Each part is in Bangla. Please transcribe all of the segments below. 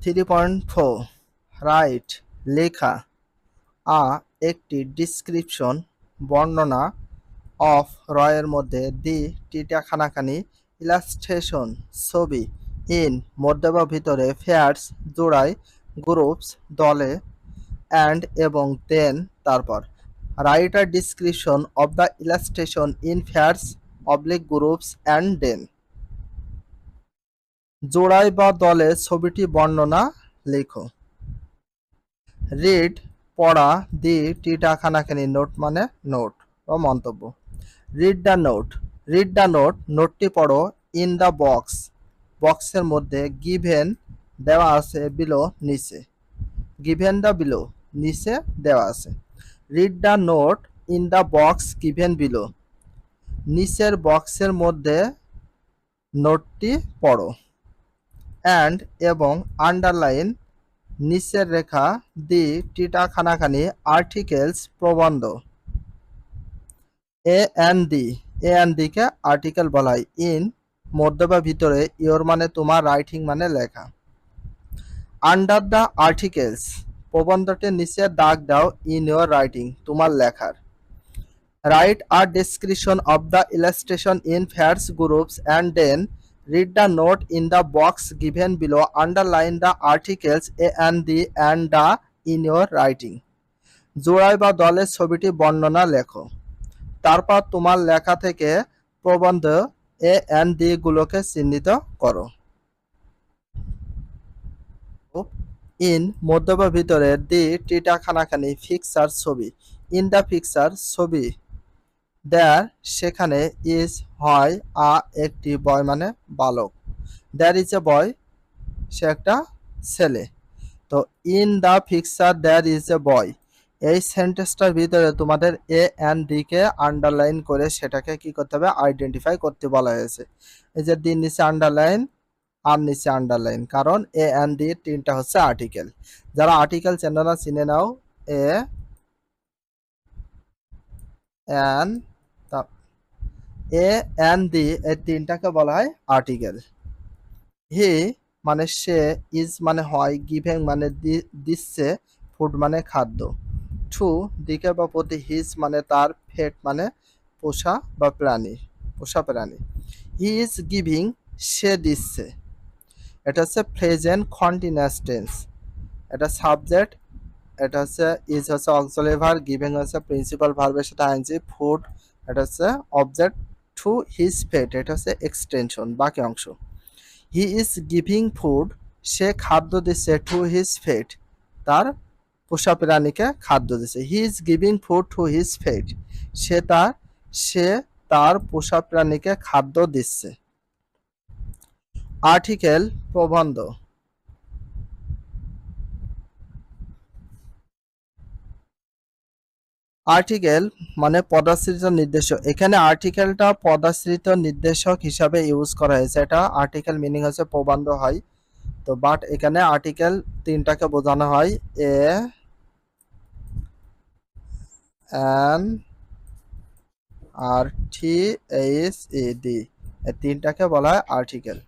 3.4 রাইট লেখা একটি ডিসক্রিপশন বর্ণনা অফ রয়ের মধ্যে দি টিটা খানাখানি ইলাস্ট্রেশন ছবি ইন মধ্যে বা ভিতরে ফেয়ার্স জোড়ায় গ্রুপস দলে অ্যান্ড এবং দেন তারপর write a description of the illustration in pairs oblique groups and then জোড়ায় বা দলে ছবিটি বর্ণনা লেখো। রিড পড়া দি টিটা খানাখানি নোট মানে নোট ও মন্তব্য। রিড দ্য নোট নোটটি পড়ো। ইন দ্য বক্স বক্সের মধ্যে গিভেন দেওয়া আছে বিলো নিচে। গিভেন দ্য বিলো নিচে দেওয়া আছে। Read the note in the box given below নিচের বক্সের মধ্যে নোটটি পড়ো। অ্যান্ড এবং আন্ডারলাইন নিচের রেখা দি টিটা খানাখানি আর্টিকেলস প্রবন্ধ। A N D K article বলা হয়। ইন মধ্য বা ভিতরে, ইয়োর মানে তোমার, রাইটিং মানে লেখা। আন্ডার দ্য আর্টিকেলস প্রবন্ধটির নিচে দাগ দাও। ইন ইয়োর রাইটিং তোমার লেখার। Write a description of the illustration in pairs groups and then read the note in the box given below. Underline the articles A and D and the in your writing. জোড়ায় বা দলের ছবিটি বর্ণনা লেখো। তারপর তোমার লেখা থেকে প্রবন্ধ এ এন্ড ডি গুলোকে চিহ্নিত করো। ইন মধ্য বা ভিতরে দি টিটা খানাখানি ফিক্সার ছবি। ইন দ্য ফিক্সার ছবি দেয়ার সেখানে ইজ হয় একটি বয় মানে বালক। দেয়ার ইজ এ বয় সে একটা ছেলে। তো in the picture there is a boy এই সেন্টেন্সটার ভিতরে তোমাদের এ এন্ড ডি কে আন্ডারলাইন করে সেটাকে কি করতে হবে, আইডেন্টিফাই করতে বলা হয়েছে। এই যে ডি নিচে আন্ডারলাইন আর নিচে আন্ডারলাইন, কারণ এ এন্ড ডি তিনটা হচ্ছে আর্টিকেল। যারা আর্টিকেল চেনো না চিনে নাও। এ এন্ড ডি এই তিনটাকে বলা হয় আর্টিকেল। হি মানে সে, ইজ মানে হয়, গিভিং মানে দিচ্ছে, ফুড মানে খাদ্য, টু দিকে বা প্রতি, হিজ মানে তার, ফেট মানে পোষা বা প্রাণী, পোষা প্রাণী। হি ইজ গিভিং সে দিচ্ছে। এটা হচ্ছে প্রেজেন্ট কন্টিনিউয়াস টেন্স। এটা সাবজেক্ট, এটা হচ্ছে ইজ হচ্ছে অক্সিলারি ভার্ব, গিভিং হচ্ছে প্রিন্সিপাল ভার্বের সাথে আইএনজি, ফুড এটা হচ্ছে অবজেক্ট, টু হিজ ফেট এটা হচ্ছে এক্সটেনশন বাকি অংশ। হি ইজ গিভিং ফুড সে খাদ্য দিচ্ছে, টু হিজ ফেট তার পোষা প্রাণীকে খাদ্য দিচ্ছে। He is giving food to his pet সে তার পোষা প্রাণীকে খাদ্য দিচ্ছে। আর্টিকেল প্রবন্ধ। আর্টিকেল মানে পদাশ্রিত নির্দেশক। এখানে আর্টিকেলটা পদাশ্রিত নির্দেশক হিসাবে ইউজ করা হয়েছে। এটা আর্টিকেল মিনিং হচ্ছে প্রবন্ধ হয়। তো বাট এখানে আর্টিকেল তিনটাকে বোঝানো হয়। এ এন আর টি এইচ ই ডি এই তিনটাকে বলা হয় আর্টিকেল।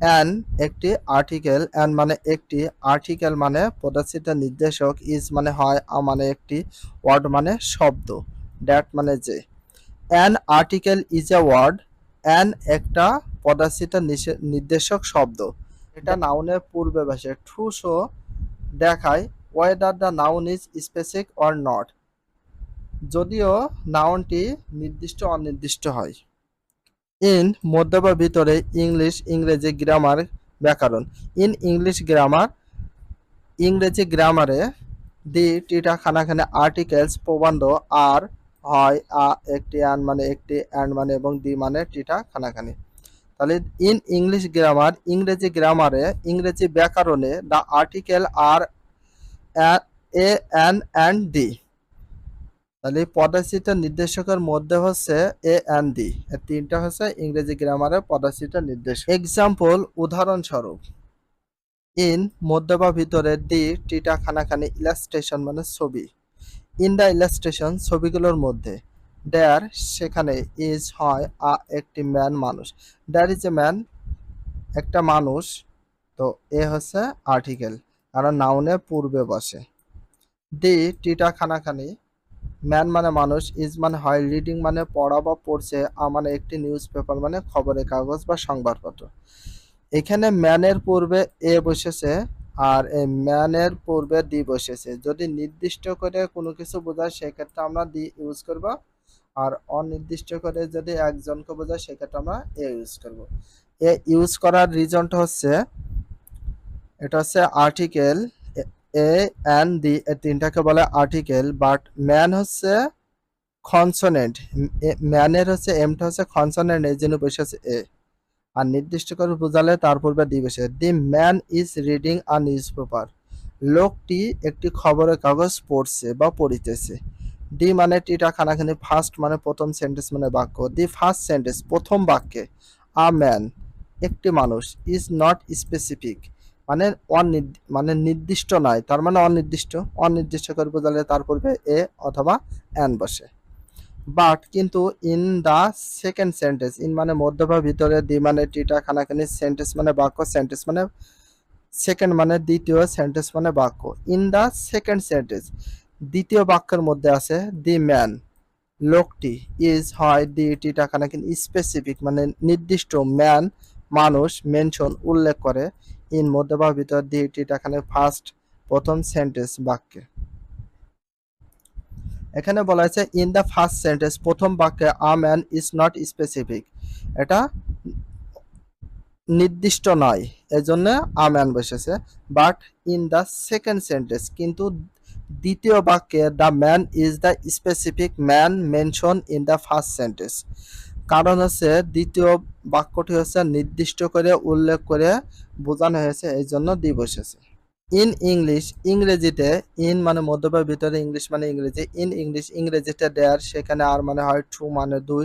অ্যান একটি আর্টিকেল, অ্যান মানে একটি, আর্টিকেল মানে পদাশ্রিত নির্দেশক, ইজ মানে হয়, মানে একটি, ওয়ার্ড মানে শব্দ, দ্যাট মানে যে। An article is a word, an একটা পদাশ্রিত নির্দেশক শব্দ। এটা নাউনের পূর্বে বসে। টু শো দেখায় whether the noun is specific or not যদিও নাউনটি নির্দিষ্ট অনির্দিষ্ট হয়। ইন মধ্য বা ভিতরে, ইংলিশ ইংরেজি, গ্রামার ব্যাকরণ। ইন ইংরেজি গ্রামারে দি টিটা খানাখানে আর্টিকেলস প্রবন্ধ আর হয় একটি, অ্যান মানে একটি, অ্যান্ড মানে এবং দি মানে টিটা খানাখানি। তাহলে ইন ইংলিশ গ্রামার ইংরেজি গ্রামারে, ইংরেজি ব্যাকরণে দ্য আর্টিকেল আর এ অ্যান অ্যান্ড ডি। তাহলে পদাশ্রিত নির্দেশকের মধ্যে হচ্ছে এ অ্যান্ড ডি এই তিনটা হচ্ছে ইংরেজি গ্রামারের পদাশ্রিত নির্দেশক। এক্সাম্পল উদাহরণস্বরূপ। ইন মধ্য বা ভিতরে, দি টিটা খানাখানি ইলাস্ট্রেশন মানে ছবি। ইন দ্য ইলাস্ট্রেশন ছবিগুলোর মধ্যে, দেয়ার সেখানে, ইজ হয় একটি ম্যান মানুষ, দেয়ার ইজ এ ম্যান একটা মানুষ, তো এ হচ্ছে আর্টিকেল, কারণ নাউনে পূর্বে বসে। দি টিটা খানাখানি, ম্যান মানে মানুষ, ইজ মানে হয়, রিডিং মানে পড়া বা পড়ছে, মানে একটি নিউজ পেপার মানে খবরের কাগজ বা সংবাদপত্র। এখানে ম্যানের পূর্বে এ বসেছে আর এই ম্যানের পূর্বে দি বসেছে। যদি নির্দিষ্ট করে কোনো কিছু বোঝায় সেক্ষেত্রে আমরা দি ইউজ করব, আর অনির্দিষ্ট করে যদি একজনকে বোঝায় সেক্ষেত্রে আমরা এ ইউজ করব। এ ইউজ করার রিজনটা হচ্ছে, এটা হচ্ছে আর্টিকেল, এ অ্যান্ড দি এই তিনটাকে বলে আর্টিকেল, বাট ম্যান হচ্ছে কনসোনেন্ট, ম্যানের হচ্ছে এমটা হচ্ছে কনসোনেন্ট, এই জন্য বসেছে এ। আর নির্দিষ্ট করে বোঝালে তার পূর্বে দি বসে। The man is reading a news paper, লোকটি একটি খবরের কাগজ পড়ছে বা পড়িতেছে। দি মানে টিটা খানাখানি, ফার্স্ট মানে প্রথম সেন্টেন্স মানে বাক্য। দি ফার্স্ট সেন্টেন্স প্রথম বাক্যে, আ ম্যান একটি মানুষ, ইজ নট স্পেসিফিক মানে মানে নির্দিষ্ট নয়, তার মানে অনির্দিষ্ট, অনির্দিষ্ট করে বোঝালে তার পূর্বে এ অথবা অ্যান বসে। বাট কিন্তু in the second sentence, in মানে মধ্য বা ভিতরে, দি মানে টিটা খানাখানি, সেন্টেন্স মানে বাক্য, সেন্টেন্স মানে সেকেন্ড মানে দ্বিতীয়, সেন্টেন্স মানে বাক্য। ইন দা সেকেন্ড সেন্টেন্স দ্বিতীয় বাক্যের মধ্যে আছে দি ম্যান লোকটি, ইজ হয়, দি টিটা খানাখানি, স্পেসিফিক মানে নির্দিষ্ট, ম্যান মানুষ, মেনশন উল্লেখ করে, ইন মধ্য বা ভিতর, দি টিটা খানে ফার্স্ট প্রথম সেন্টেন্স বাক্যে। এখানে বলা হয়েছে ইন দ্য ফার্স্ট সেন্টেন্স প্রথম বাক্যে, a man is not specific, এটা নির্দিষ্ট নয়, এজন্য আ ম্যান বসেছে। But in the second sentence কিন্তু দ্বিতীয় বাক্যে, the man is the specific man mention in the first sentence, কারণ হচ্ছে দ্বিতীয় বাক্যটি হচ্ছে নির্দিষ্ট করে উল্লেখ করে বোঝানো হয়েছে, এই জন্য দি বসেছে। ইন ইংলিশ ইংরেজিতে, ইন মানে মধ্যবার ভিতরে, ইংলিশ মানে ইংরেজি, ইন ইংলিশ ইংরেজিতে দেয়ার, সেখানে আর মানে হয় টু মানে দুই,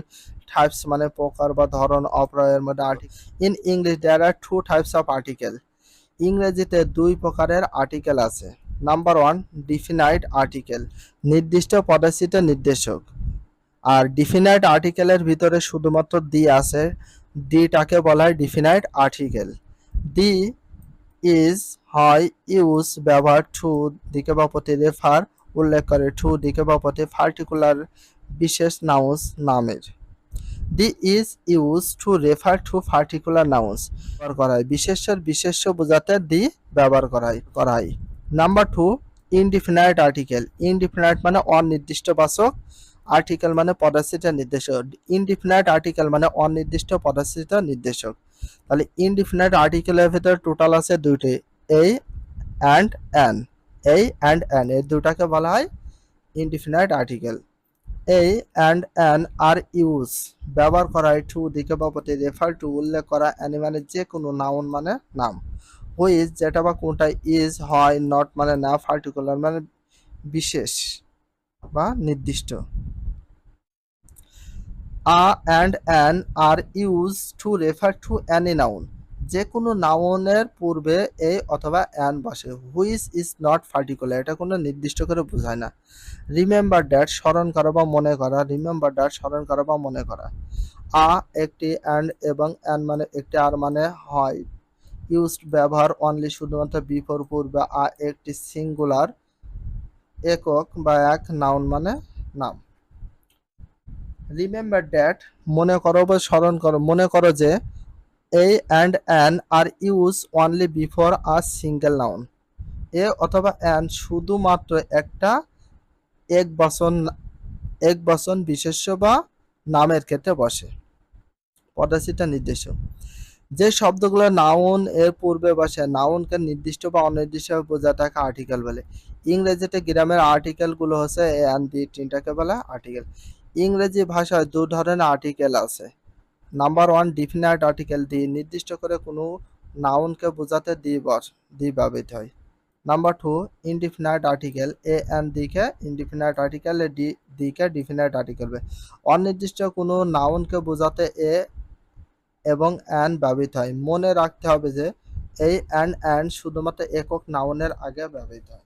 টাইপস মানে প্রকার বা ধরন, অপ্রয়ের মধ্যে article. In English there are two types of article, ইংরেজিতে দুই প্রকারের আর্টিকেল আছে। নাম্বার ওয়ান ডিফিনাইট আর্টিকেল, নির্দিষ্ট পদচিত নির্দেশক। আর ডিফিনাইট আর্টিকেলের ভিতরে শুধুমাত্র দি আছে, দিটাকে বলা হয় ডিফিনাইট আর্টিকেল। দি ইজ হয়, ইউজ ব্যবহার, টু দিকে বা প্রতি, রেফার উল্লেখ করে, টু দিকে বা প্রতি, পার্টিকুলার বিশেষ নাউন্স নামের। The is use to refer to particular nouns ব্যবহার করা হয়, বিশেষ্যের বিশেষ্য বোঝাতে দি ব্যবহার করা হয়। Number two indefinite article, indefinite মানে অনির্দিষ্ট বাচক, আর্টিকেল মানে পদচিত নির্দেশক। ইনডিফিনাইট আর্টিকেল মানে অনির্দিষ্ট পদচিত নির্দেশক। তাহলে ইনডিফিনাইট আর্টিকেলের ভিতরে টোটাল আছে দুইটি, এই অ্যান্ড অ্যান, এই অ্যান্ড অ্যান এই দুটাকে বলা হয় ইনডিফিনাইট আর্টিকেল। এই অ্যান্ড অ্যান আর ইউজ ব্যবহার করা হয় টু দিকে বা প্রতি, রেফার টু উল্লেখ করা, অ্যানি মানে যে কোনো, নাউন মানে নাম, হুইচ যেটা বা কোনটা, ইজ হয়, নট মানে না, পার্টিকুলার মানে বিশেষ বা নির্দিষ্ট। A and an are use to refer to any noun, যে কোনো নাউনের পূর্বে এ অথবা অ্যান বসে। হুইচ ইজ নট পার্টিকুলার, এটা কোনো নির্দিষ্ট করে বোঝায় না। রিমেম্বার দ্যাট স্মরণ করা বা মনে করা, রিমেম্বার দ্যাট স্মরণ করা বা মনে করা। আ একটি, অ্যান্ড এবং অ্যান মানে একটি, আর মানে হয়, ইউজড ব্যবহার, অনলি শুধুমাত্র, বিফোর পূর্বে, আ একটি সিঙ্গুলার একক বা এক, নাউন মানে নাম। রিমেম্বার দ্যাট মনে করো বা স্মরণ করো, মনে করো যে a and an are use only before a single noun, a অথবা অ্যান শুধুমাত্র একটা এক বচন বিশেষ্য বা নামের ক্ষেত্রে বসে। পদচিত নির্দেশক, যে শব্দগুলো নাউন এর পূর্বে বসে, নাউনকে নির্দিষ্ট বা অনির্দিষ্ট বোঝা তাকে আর্টিকেল বলে। ইংরেজিতে গ্রামের আর্টিকেল গুলো হচ্ছে এ অ্যান্ড দি, তিনটাকে বলে আর্টিকেল। ইংরেজি ভাষায় দু ধরনের আর্টিকেল আছে। Number one definite article, the নির্দিষ্ট করে কোনো নাউনকে বোঝাতে দি ব্যবহৃত হয়। Number two indefinite article, a and দিকে ইনডিফিনাইট আর্টিকেল, দিকে ডিফিনাইট আর্টিকেল। অনির্দিষ্ট কোনো নাউনকে বোঝাতে এ এবং অ্যান ব্যবহৃত হয়। মনে রাখতে হবে যে এই অ্যান্ড শুধুমাত্র একক নাউনের আগে ব্যবহৃত হয়।